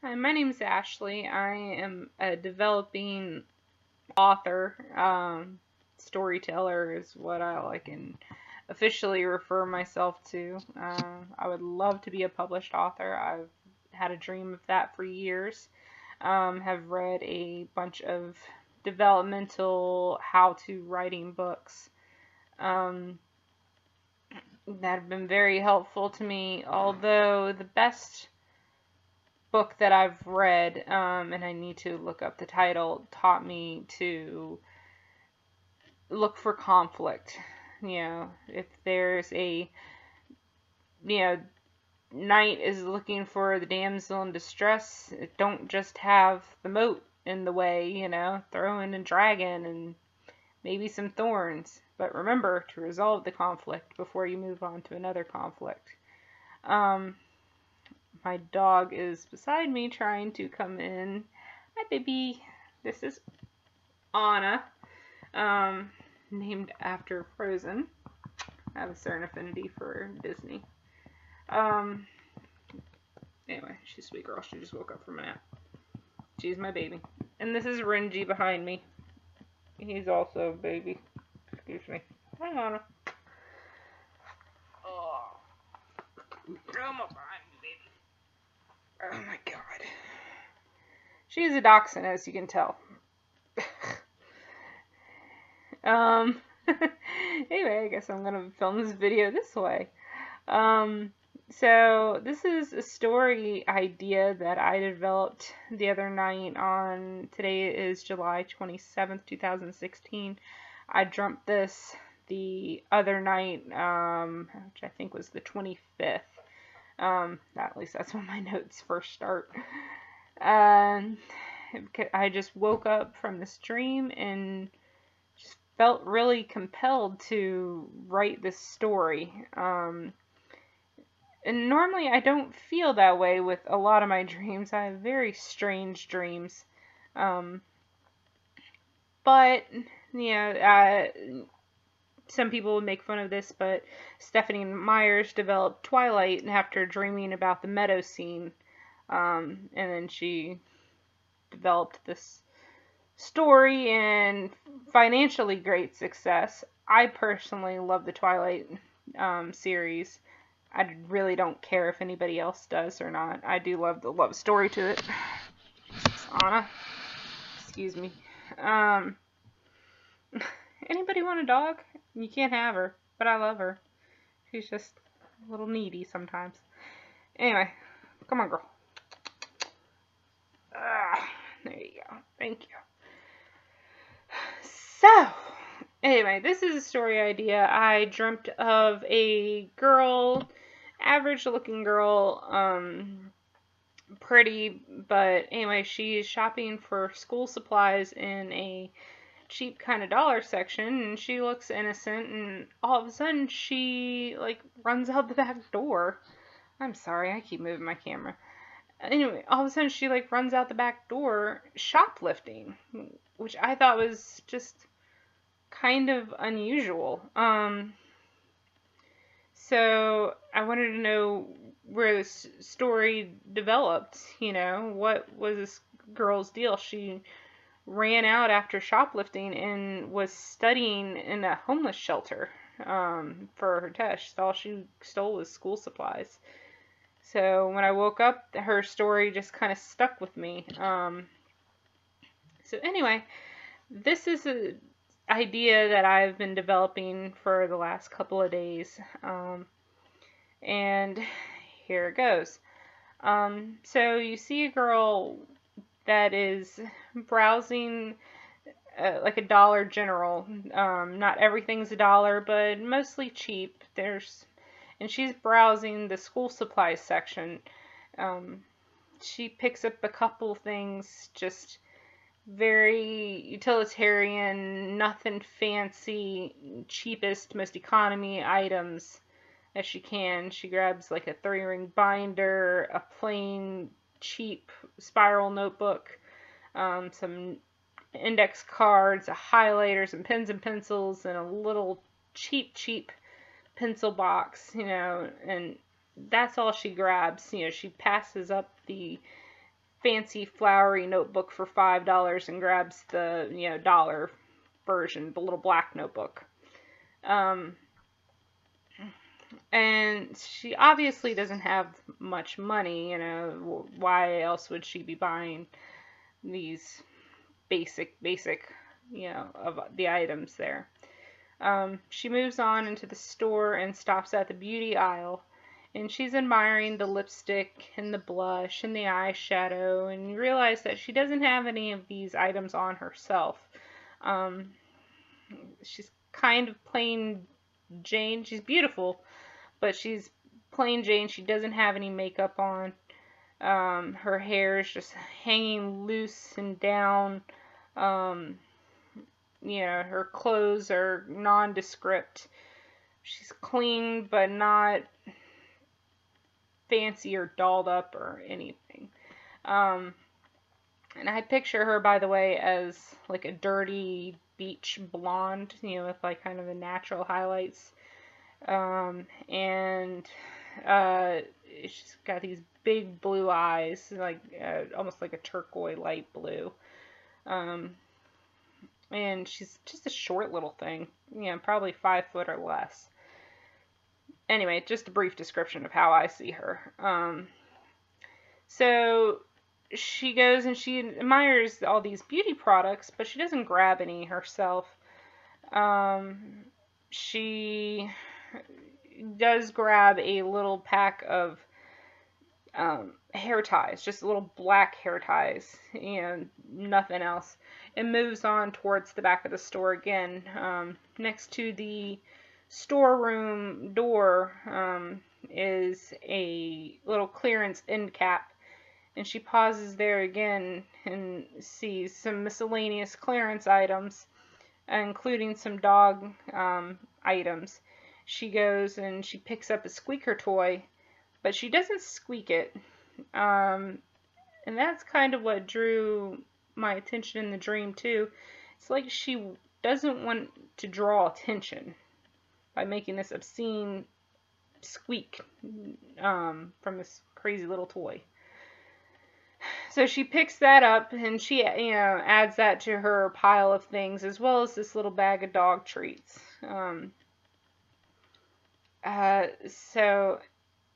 Hi, my name is Ashley. I am a developing author. Storyteller is what I can officially refer myself to. I would love to be a published author. I've had a dream of that for years. Have read a bunch of developmental how-to writing books that have been very helpful to me. Although the best book that I've read, and I need to look up the title, taught me to look for conflict. If there's you know, knight is looking for the damsel in distress, don't just have the moat in the way, throw in a dragon and maybe some thorns. But remember to resolve the conflict before you move on to another conflict. Um, my dog is beside me trying to come in. Hi, baby. This is Anna, named after Frozen. I have a certain affinity for Disney. Um, anyway, she's a sweet girl. She just woke up from a nap. She's my baby. And this is Renji behind me. He's also a baby. Excuse me. Hi, Anna. Oh, come up behind me, baby. Oh my god. She's a dachshund, as you can tell. Anyway, I guess I'm gonna film this video this way. So this is a story idea that I developed the other night on, today is July 27th, 2016. I dreamt this the other night, which I think was the 25th. At least that's when my notes first start. I just woke up from this dream and just felt really compelled to write this story. And normally I don't feel that way with a lot of my dreams. I have very strange dreams. But, some people would make fun of this, but Stephanie Myers developed Twilight after dreaming about the meadow scene. And then she developed this story and financially great success. I personally love the Twilight series. I really don't care if anybody else does or not. I do love the love story to it. Anna, excuse me. Anybody want a dog? You can't have her, but I love her. She's just a little needy sometimes. Anyway, come on, girl. There you go. Thank you. So, anyway, this is a story idea. I dreamt of a girl, average looking girl, pretty, but anyway, she's shopping for school supplies in a cheap kind of dollar section, and she looks innocent, and all of a sudden she runs out the back door. I'm sorry, I keep moving my camera. Anyway, all of a sudden she runs out the back door shoplifting, which I thought was just kind of unusual. So I wanted to know where this story developed. What was this girl's deal? She ran out after shoplifting and was studying in a homeless shelter for her test. All she stole was school supplies. So when I woke up, her story just kind of stuck with me. So anyway, this is an idea that I've been developing for the last couple of days. And here it goes. So you see a girl that is browsing like a Dollar General. Not everything's a dollar, but mostly cheap. And she's browsing the school supplies section. She picks up a couple things, just very utilitarian, nothing fancy, cheapest, most economy items as she can. She grabs like a 3-ring binder, a plain, cheap spiral notebook, some index cards, a highlighter, some pens and pencils, and a little cheap pencil box, and that's all she grabs. She passes up the fancy flowery notebook for $5 and grabs the, dollar version, the little black notebook. And she obviously doesn't have much money, why else would she be buying these basic, of the items there. She moves on into the store and stops at the beauty aisle, and she's admiring the lipstick and the blush and the eyeshadow, and you realize that she doesn't have any of these items on herself. She's kind of plain Jane. She's beautiful, but she's plain Jane. She doesn't have any makeup on. Her hair is just hanging loose and down. Her clothes are nondescript. She's clean, but not fancy or dolled up or anything. And I picture her, by the way, as like a dirty beach blonde, with like kind of the natural highlights. And she's got these big blue eyes, like almost like a turquoise light blue. And she's just a short little thing, probably 5 foot or less. Anyway, just a brief description of how I see her. So she goes and she admires all these beauty products, but she doesn't grab any herself. She does grab a little pack of hair ties, just little black hair ties, and nothing else. And moves on towards the back of the store again. Next to the storeroom door is a little clearance end cap, and she pauses there again and sees some miscellaneous clearance items, including some dog items. She goes and she picks up a squeaker toy, but she doesn't squeak it. And that's kind of what drew my attention in the dream too. It's like she doesn't want to draw attention by making this obscene squeak from this crazy little toy. So she picks that up and she, adds that to her pile of things, as well as this little bag of dog treats.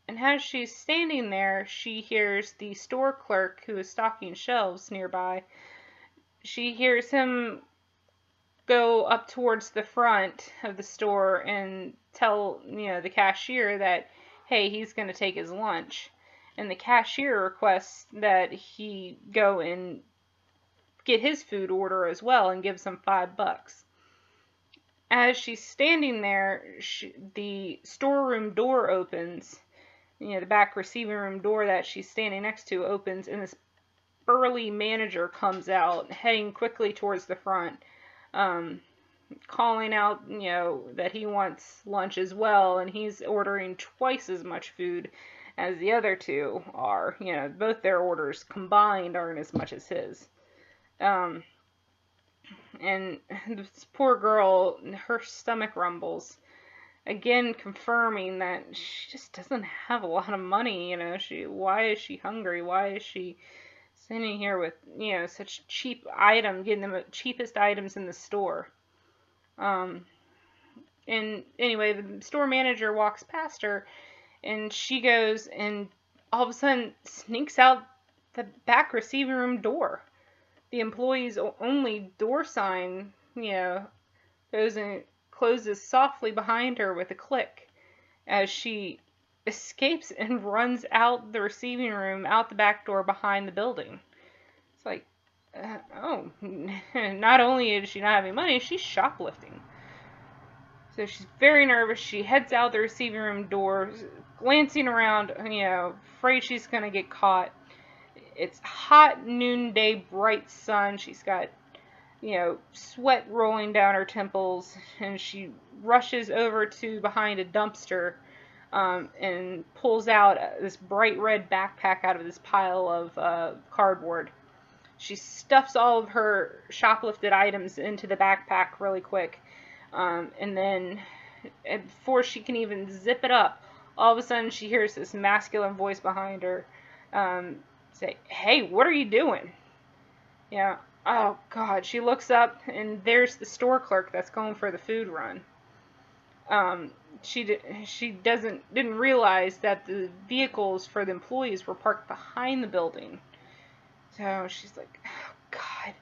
And as she's standing there, she hears the store clerk who is stocking shelves nearby. She hears him go up towards the front of the store and tell, the cashier that, hey, he's going to take his lunch. And the cashier requests that he go and get his food order as well and gives him $5. As she's standing there, the storeroom door opens. The back receiving room door that she's standing next to opens, and this burly manager comes out, heading quickly towards the front, calling out, that he wants lunch as well, and he's ordering twice as much food as the other two are. Both their orders combined aren't as much as his. And this poor girl, her stomach rumbles, again confirming that she just doesn't have a lot of money. Why is she hungry? Why is she sitting here with, such cheap item, getting the cheapest items in the store? And anyway, the store manager walks past her, and she goes and all of a sudden sneaks out the back receiving room door. The employee's only door sign, goes and closes softly behind her with a click as she escapes and runs out the receiving room, out the back door behind the building. It's like, not only does she not have any money, she's shoplifting. So she's very nervous. She heads out the receiving room door, glancing around, afraid she's going to get caught. It's hot noonday, bright sun. She's got, sweat rolling down her temples, and she rushes over to behind a dumpster and pulls out this bright red backpack out of this pile of cardboard. She stuffs all of her shoplifted items into the backpack really quick. And then before she can even zip it up, all of a sudden she hears this masculine voice behind her say, "Hey, what are you doing?" Yeah. Oh God. She looks up and there's the store clerk that's going for the food run. She didn't realize that the vehicles for the employees were parked behind the building. So she's like, oh God.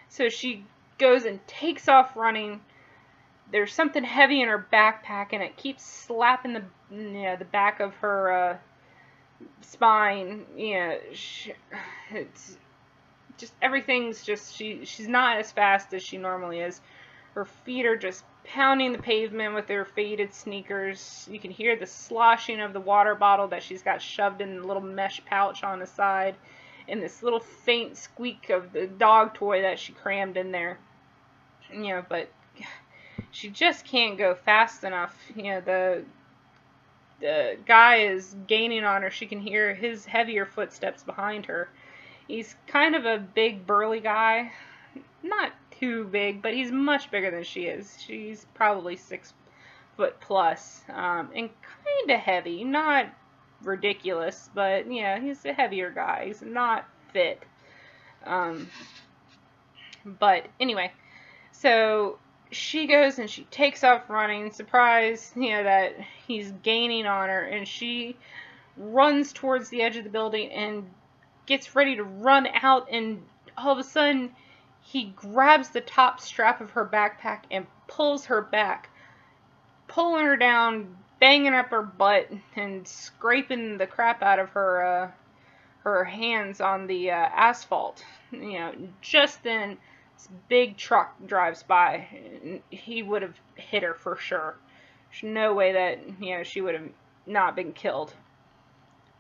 So she goes and takes off running. There's something heavy in her backpack and it keeps slapping the back of her spine. It's just everything's just she's not as fast as she normally is. Her feet are just pounding the pavement with their faded sneakers. You can hear the sloshing of the water bottle that she's got shoved in a little mesh pouch on the side, and this little faint squeak of the dog toy that she crammed in there. But she just can't go fast enough. The guy is gaining on her. She can hear his heavier footsteps behind her. He's kind of a big, burly guy. Not too big, but he's much bigger than she is. She's probably 6 foot plus, and kind of heavy. Not ridiculous, but yeah, he's a heavier guy. He's not fit. But anyway, so she goes and she takes off running, surprised, that he's gaining on her, and she runs towards the edge of the building and gets ready to run out, and all of a sudden he grabs the top strap of her backpack and pulls her back, pulling her down, banging up her butt, and scraping the crap out of her hands on the asphalt. Just then, this big truck drives by. He would have hit her for sure. There's no way that she would have not been killed.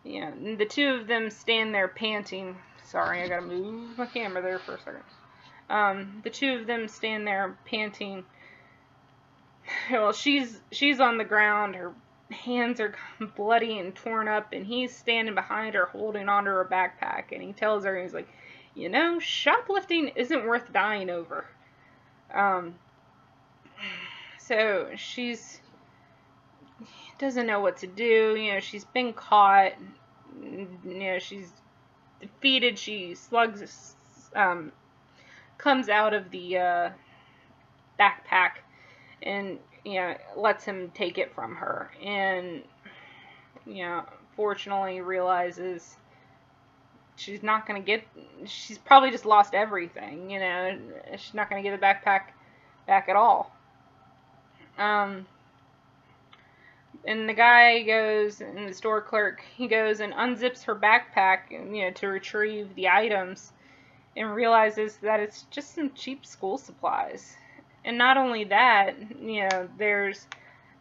The two of them stand there panting. Sorry, I gotta move my camera there for a second. The two of them stand there panting. Well, she's on the ground. Her hands are bloody and torn up, and he's standing behind her holding onto her backpack, and he tells her, he's like, shoplifting isn't worth dying over. So she's doesn't know what to do. She's been caught. She's defeated. She comes out of the backpack and lets him take it from her, and fortunately realizes she's probably just lost everything. She's not gonna get the backpack back at all. And the guy goes, and the store clerk, he goes and unzips her backpack, to retrieve the items, and realizes that it's just some cheap school supplies. And not only that, there's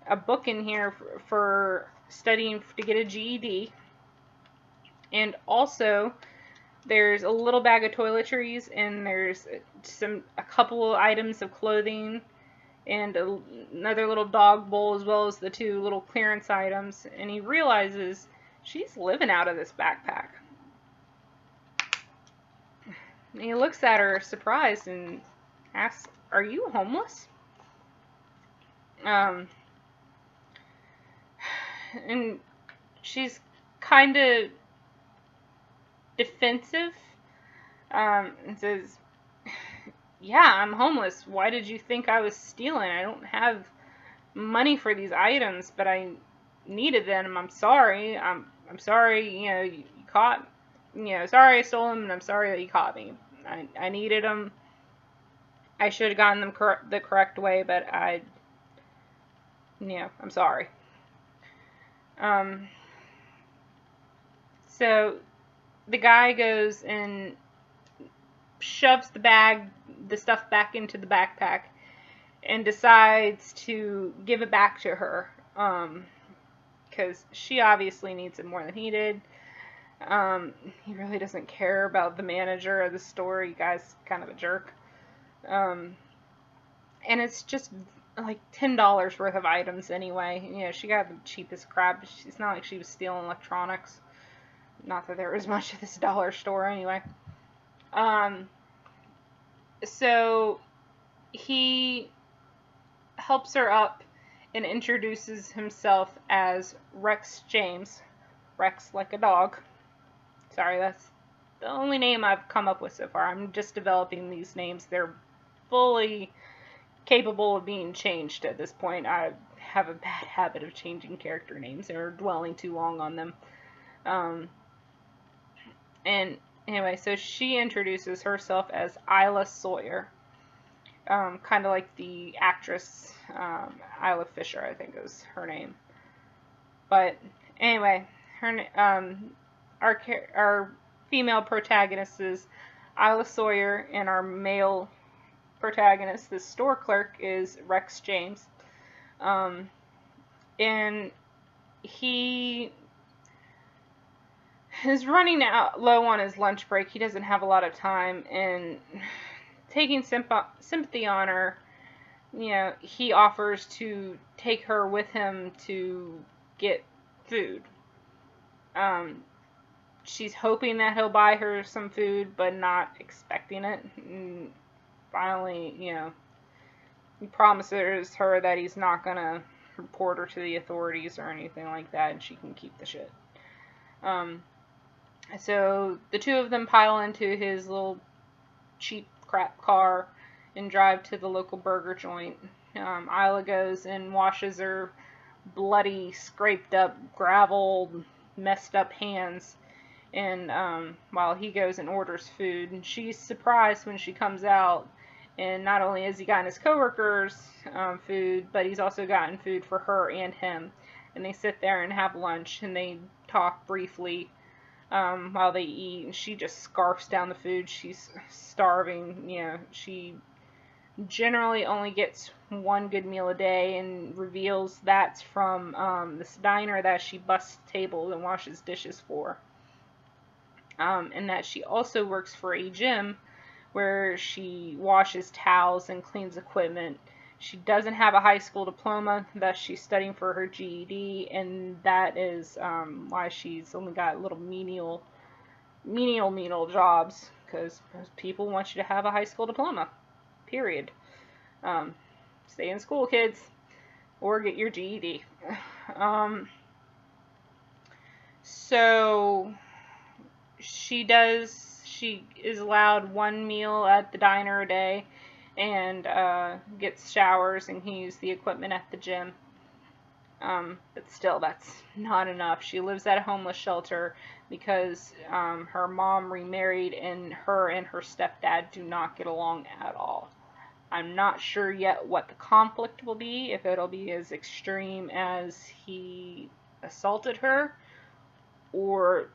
a book in here for studying to get a GED, and also there's a little bag of toiletries, and there's a couple of items of clothing, and another little dog bowl, as well as the 2 little clearance items, and he realizes she's living out of this backpack. And he looks at her surprised and asks, "Are you homeless?" And she's kind of defensive, and says, "Yeah, I'm homeless. Why did you think I was stealing? I don't have money for these items, but I needed them. I'm sorry. I'm sorry, you caught, sorry I stole them, and I'm sorry that you caught me. I needed them. I should have gotten them the correct way, but I'm sorry." So the guy goes and shoves the stuff back into the backpack, and decides to give it back to her, because she obviously needs it more than he did. He really doesn't care about the manager of the store. The guy's kind of a jerk. And it's just like $10 worth of items anyway. She got the cheapest crap. It's not like she was stealing electronics. Not that there was much of this dollar store anyway. So he helps her up and introduces himself as Rex James. Rex like a dog. Sorry, that's the only name I've come up with so far. I'm just developing these names. They're fully capable of being changed at this point. I have a bad habit of changing character names or dwelling too long on them. And anyway, so she introduces herself as Isla Sawyer. Kind of like the actress Isla Fisher, I think is her name. But anyway, our female protagonist is Isla Sawyer, and our male protagonist, the store clerk, is Rex James. And he is running out low on his lunch break. He doesn't have a lot of time, and taking sympathy on her, he offers to take her with him to get food. She's hoping that he'll buy her some food, but not expecting it. And finally, he promises her that he's not gonna report her to the authorities or anything like that, and she can keep the shit. So the two of them pile into his little cheap crap car and drive to the local burger joint. Isla goes and washes her bloody, scraped up, gravel, messed up hands, and while he goes and orders food, and she's surprised when she comes out, and not only has he gotten his coworkers food, but he's also gotten food for her and him, and they sit there and have lunch, and they talk briefly while they eat, and she just scarfs down the food. She's starving. She generally only gets one good meal a day, and reveals that's from this diner that she busts tables and washes dishes for. And that she also works for a gym where she washes towels and cleans equipment. She doesn't have a high school diploma, thus she's studying for her GED, and that is why she's only got little menial jobs, because people want you to have a high school diploma, period. Stay in school, kids, or get your GED. So she is allowed one meal at the diner a day, and gets showers and can use the equipment at the gym. But still, that's not enough. She lives at a homeless shelter because her mom remarried, and her stepdad do not get along at all. I'm not sure yet what the conflict will be, if it'll be as extreme as he assaulted her, or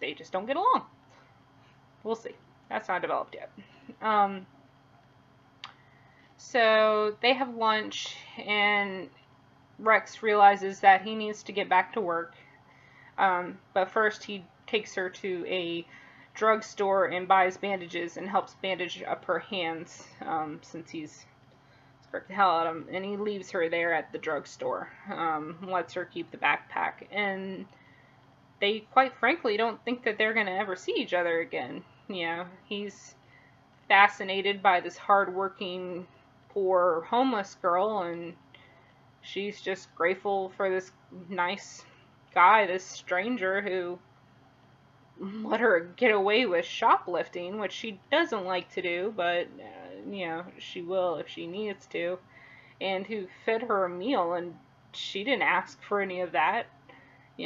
they just don't get along. We'll see. That's not developed yet. So they have lunch, and Rex realizes that he needs to get back to work. But first he takes her to a drugstore and buys bandages and helps bandage up her hands, since he's scared the hell out of him. And he leaves her there at the drugstore, lets her keep the backpack. And they, quite frankly, don't think that they're going to ever see each other again. He's fascinated by this hardworking, poor, homeless girl, and she's just grateful for this nice guy, this stranger, who let her get away with shoplifting, which she doesn't like to do, but, she will if she needs to, and who fed her a meal, and she didn't ask for any of that.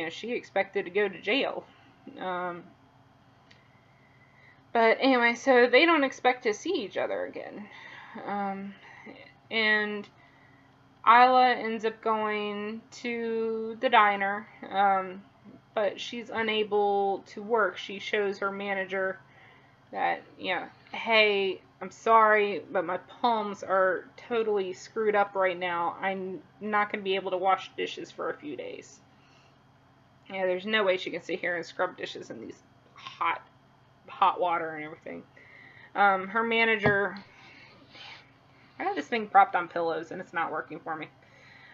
She expected to go to jail. But anyway, so they don't expect to see each other again. And Isla ends up going to the diner, but she's unable to work. She shows her manager that, hey, I'm sorry, but my palms are totally screwed up right now. I'm not going to be able to wash dishes for a few days. There's no way she can sit here and scrub dishes in these hot water and everything. Her manager, I got this thing propped on pillows and it's not working for me.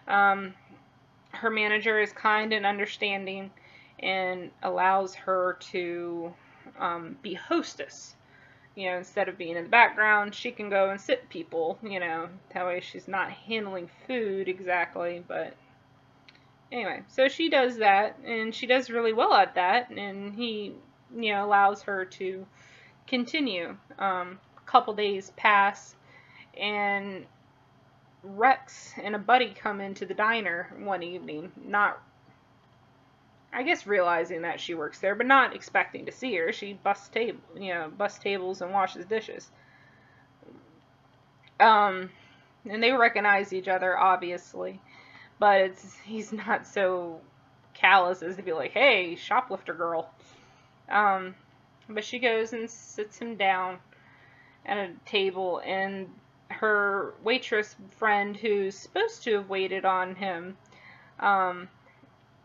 Her manager is kind and understanding and allows her to be hostess. Instead of being in the background, she can go and sit people, that way she's not handling food exactly, but anyway, so she does that, and she does really well at that, and he allows her to continue. A couple days pass, and Rex and a buddy come into the diner one evening, not, I guess, realizing that she works there, but not expecting to see her. She busts tables and washes dishes. And they recognize each other, obviously, but he's not so callous as to be like, "Hey, shoplifter girl." But she goes and sits him down at a table, and her waitress friend, who's supposed to have waited on him,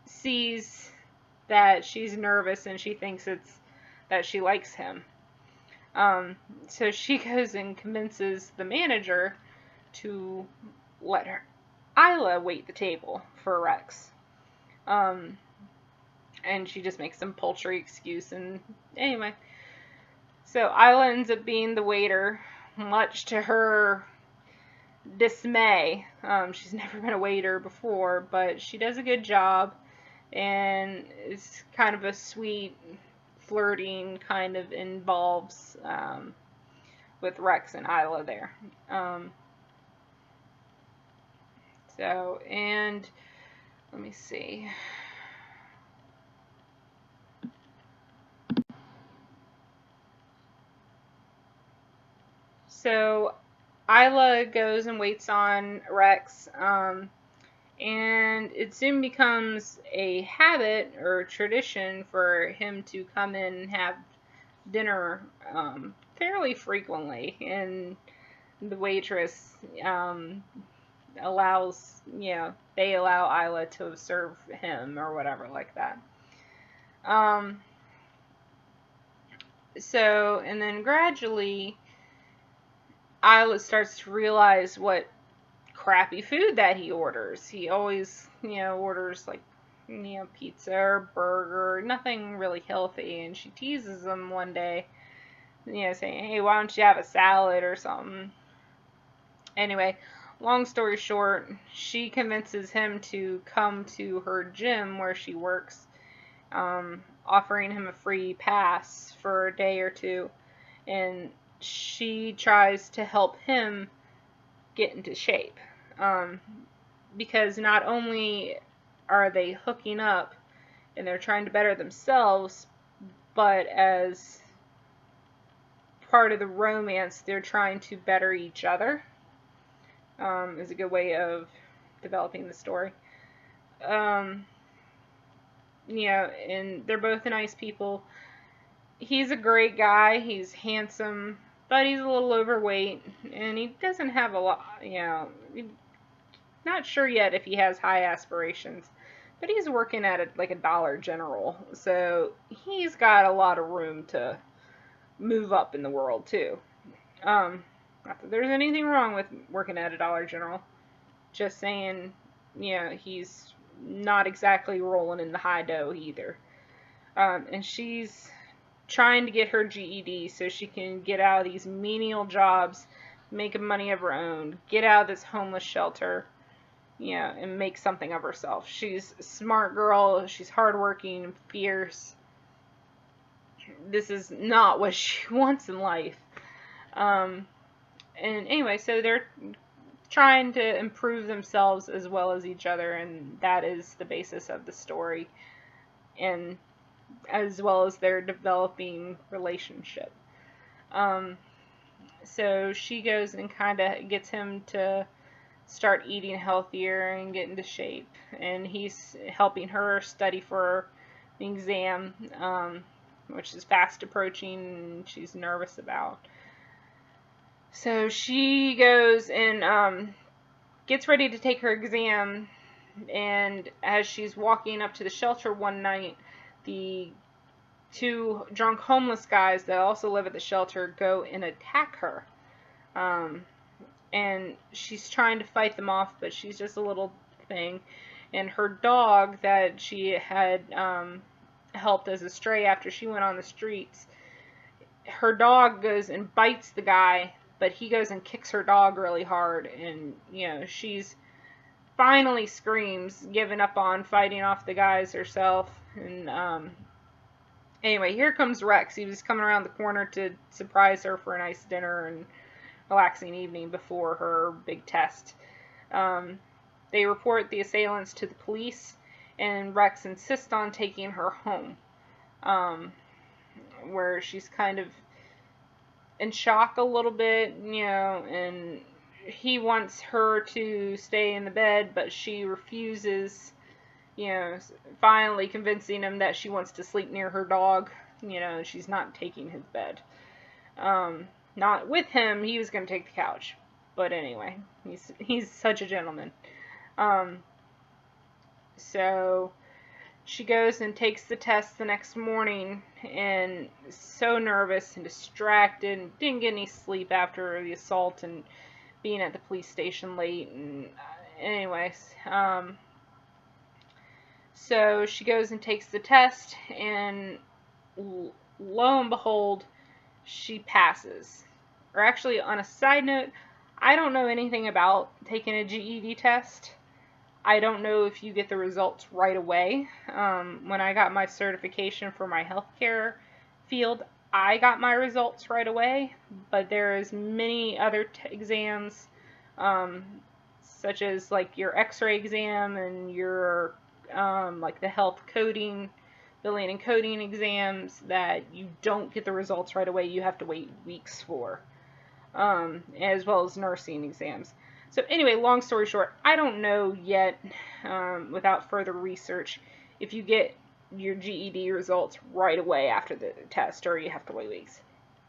sees that she's nervous and she thinks it's that she likes him. So she goes and convinces the manager to let Isla wait the table for Rex. And she just makes some paltry excuse, and anyway. So Isla ends up being the waiter, much to her dismay. She's never been a waiter before, but she does a good job, and it's kind of a sweet, flirting kind of involves with Rex and Isla there. And let me see. So Isla goes and waits on Rex, and it soon becomes a habit or tradition for him to come in and have dinner fairly frequently, and the waitress they allow Isla to serve him or whatever like that. And then gradually Isla starts to realize what crappy food that he orders. He always, orders like, pizza or burger, nothing really healthy. And she teases him one day, saying, "Hey, why don't you have a salad or something?" Anyway, long story short, she convinces him to come to her gym where she works, offering him a free pass for a day or two. And she tries to help him get into shape. Because not only are they hooking up and they're trying to better themselves, but as part of the romance, they're trying to better each other. Is a good way of developing the story. And they're both nice people. He's a great guy. He's handsome, but he's a little overweight, and he doesn't have a lot, not sure yet if he has high aspirations, but he's working at a Dollar General, so he's got a lot of room to move up in the world too. Not that there's anything wrong with working at a Dollar General, just saying, he's not exactly rolling in the high dough either. And she's trying to get her GED so she can get out of these menial jobs, make money of her own, get out of this homeless shelter, and make something of herself. She's a smart girl. She's hardworking and fierce. This is not what she wants in life. And anyway, so they're trying to improve themselves as well as each other, and that is the basis of the story, and as well as their developing relationship. So she goes and kind of gets him to start eating healthier and get into shape, and he's helping her study for the exam, which is fast approaching and she's nervous about. So she goes and gets ready to take her exam, and as she's walking up to the shelter one night, the two drunk homeless guys that also live at the shelter go and attack her. And she's trying to fight them off, but she's just a little thing. And her dog that she had helped as a stray after she went on the streets, her dog goes and bites the guy, but he goes and kicks her dog really hard, and she's finally screams, giving up on fighting off the guys herself, and Anyway, here comes Rex. He was coming around the corner to surprise her for a nice dinner and relaxing evening before her big test. They report the assailants to the police, and Rex insists on taking her home, where she's kind of in shock a little bit, and he wants her to stay in the bed, but she refuses, finally convincing him that she wants to sleep near her dog, and she's not taking his bed. Not with him, he was going to take the couch. But anyway, he's such a gentleman. So she goes and takes the test the next morning, and is so nervous and distracted and didn't get any sleep after the assault and being at the police station late. And anyways, so she goes and takes the test, and lo and behold, she passes. Or actually, on a side note, I don't know anything about taking a GED test. I don't know if you get the results right away. When I got my certification for my healthcare field, I got my results right away, but there's many other exams, such as like your x-ray exam and your like the health coding, billing and coding exams, that you don't get the results right away. You have to wait weeks for, as well as nursing exams. So anyway, long story short, I don't know yet, without further research, if you get your GED results right away after the test or you have to wait weeks.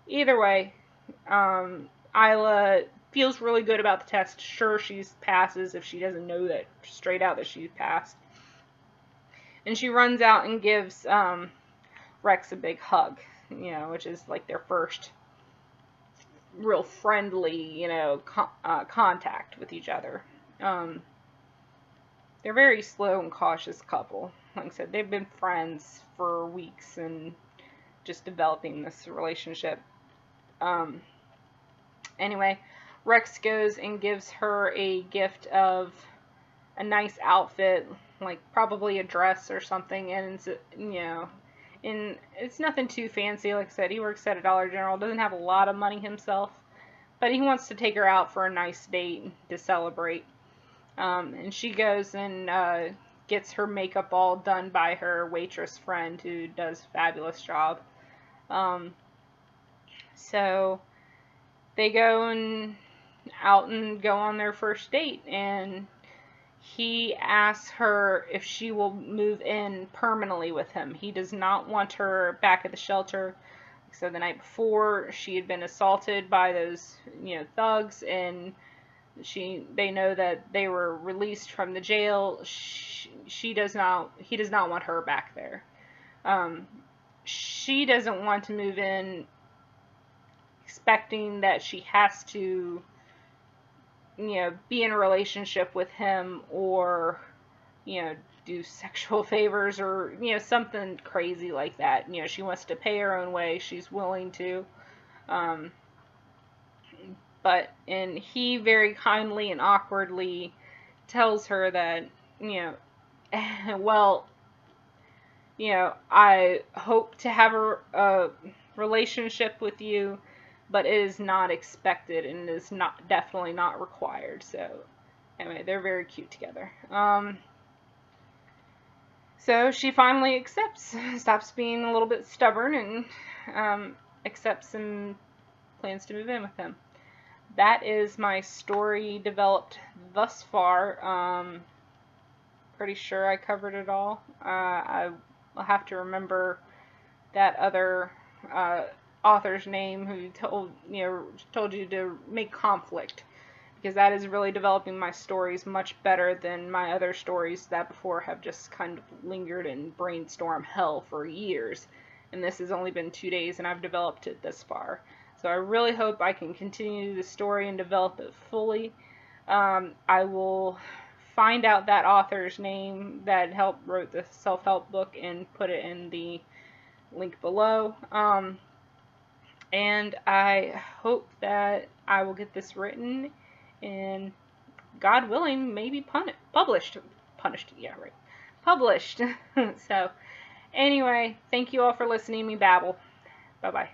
Either way, Isla feels really good about the test. Sure, she passes if she doesn't know that straight out that she passed. And she runs out and gives Rex a big hug, which is like their first real friendly, contact with each other. They're a very slow and cautious couple. Like I said, they've been friends for weeks and just developing this relationship. Anyway, Rex goes and gives her a gift of a nice outfit, like probably a dress or something, and it's, and it's nothing too fancy. Like I said, he works at a Dollar General, doesn't have a lot of money himself, but he wants to take her out for a nice date to celebrate. And she goes and gets her makeup all done by her waitress friend, who does a fabulous job. So they go out and go on their first date, and he asks her if she will move in permanently with him. He does not want her back at the shelter. So the night before, she had been assaulted by those, thugs, and they know that they were released from the jail. He does not want her back there. She doesn't want to move in expecting that she has to, be in a relationship with him, or, do sexual favors, or, something crazy like that. She wants to pay her own way. She's willing to. And he very kindly and awkwardly tells her that, well, I hope to have a relationship with you, but it is not expected and is definitely not required. So anyway, they're very cute together. So she finally accepts, stops being a little bit stubborn, and accepts and plans to move in with him. That is my story developed thus far. Pretty sure I covered it all. I'll have to remember that other author's name who told you to make conflict, because that is really developing my stories much better than my other stories that before have just kind of lingered in brainstorm hell for years. And this has only been 2 days and I've developed it this far. So I really hope I can continue the story and develop it fully. I will find out that author's name that wrote the self-help book and put it in the link below. And I hope that I will get this written and, God willing, maybe published. So Anyway, thank you all for listening to me babble. Bye-bye.